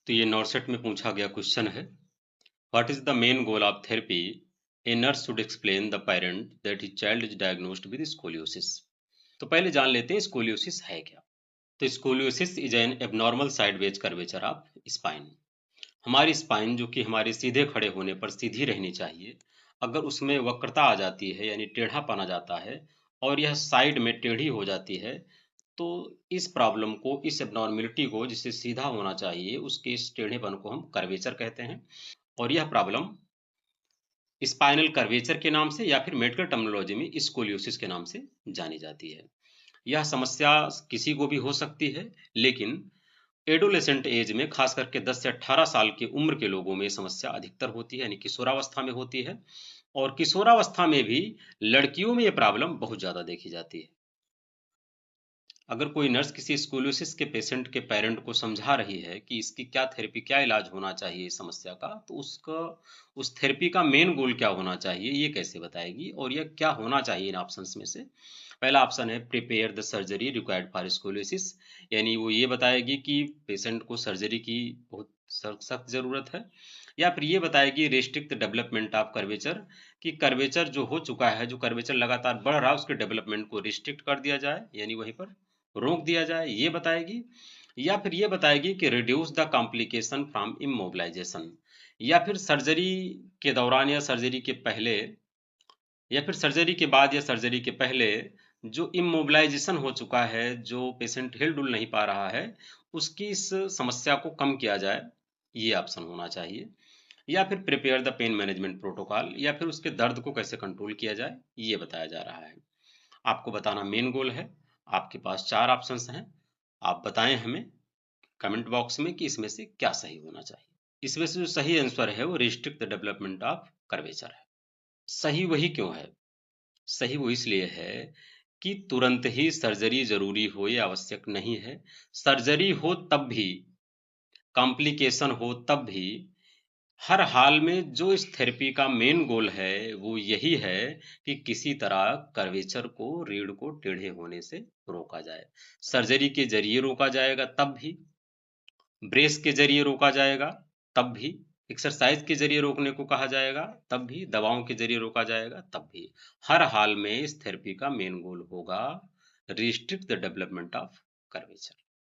तो ये नॉरसेट में पूछा गया क्वेश्चन है। What is the main goal of therapy? A nurse should explain the parent that his child is diagnosed with scoliosis. तो पहले जान लेते हैं स्कोलियोसिस है क्या। तो scoliosis is an abnormal sideways curvature of spine. हमारी स्पाइन जो कि हमारे सीधे खड़े होने पर सीधी रहनी चाहिए, अगर उसमें वक्रता आ जाती है यानी टेढ़ापन आ जाता है और यह साइड में टेढ़ी हो जाती है, तो इस प्रॉब्लम को, इस एबनॉर्मेलिटी को, जिसे सीधा होना चाहिए, उसके इस टेढ़ेपन को हम कर्वेचर कहते हैं। और यह प्रॉब्लम स्पाइनल कर्वेचर के नाम से या फिर मेडिकल टर्मिनोलॉजी में स्कोलियोसिस के नाम से जानी जाती है। यह समस्या किसी को भी हो सकती है, लेकिन एडोलेसेंट एज में खास करके 10 से 18 साल की उम्र के लोगों में समस्या अधिकतर होती है, यानी किशोरावस्था में होती है। और किशोरावस्था में भी लड़कियों में ये प्रॉब्लम बहुत ज़्यादा देखी जाती है। अगर कोई नर्स किसी स्कोलियोसिस के पेशेंट के पेरेंट को समझा रही है कि इसकी क्या थेरेपी, क्या इलाज होना चाहिए इस समस्या का, तो उसका उस थेरेपी का मेन गोल क्या होना चाहिए ये कैसे बताएगी, और यह क्या होना चाहिए इन ऑप्शंस में से। पहला ऑप्शन है prepare the surgery required for scoliosis, यानी वो ये बताएगी कि पेशेंट को सर्जरी की बहुत सख्त ज़रूरत है। या फिर ये बताएगी restrict the development of curvature, कि कर्वेचर जो हो चुका है, जो कर्वेचर लगातार बढ़ रहा है, उसके डेवलपमेंट को रिस्ट्रिक्ट कर दिया जाए, यानी वहीं पर रोक दिया जाए, ये बताएगी। या फिर ये बताएगी कि reduce the complication from immobilisation, या फिर सर्जरी के दौरान या सर्जरी के पहले या फिर सर्जरी के बाद या सर्जरी के पहले जो इमोबिलाइजेशन हो चुका है, जो पेशेंट हिल डुल नहीं पा रहा है, उसकी इस समस्या को कम किया जाए, ये ऑप्शन होना चाहिए। या फिर prepare the pain management protocol, या फिर उसके दर्द को कैसे कंट्रोल किया जाए, ये बताया जा रहा है। आपको बताना मेन गोल है। आपके पास 4 ऑप्शंस हैं। आप बताएं हमें कमेंट बॉक्स में कि इसमें से क्या सही होना चाहिए। इसमें से जो सही आंसर है वो restrict the development of curvature है। सही वही क्यों है? सही वो इसलिए है कि तुरंत ही सर्जरी जरूरी हो ये आवश्यक नहीं है। सर्जरी हो तब भी, कॉम्प्लिकेशन हो तब भी, हर हाल में जो इस थेरेपी का मेन गोल है वो यही है कि किसी तरह कर्वेचर को, रीढ़ को टेढ़े होने से रोका जाए। सर्जरी के जरिए रोका जाएगा तब भी, ब्रेस के जरिए रोका जाएगा तब भी, एक्सरसाइज के जरिए रोकने को कहा जाएगा तब भी, दवाओं के जरिए रोका जाएगा तब भी। हर हाल में इस थेरेपी का मेन गोल होगा restrict the development of curvature.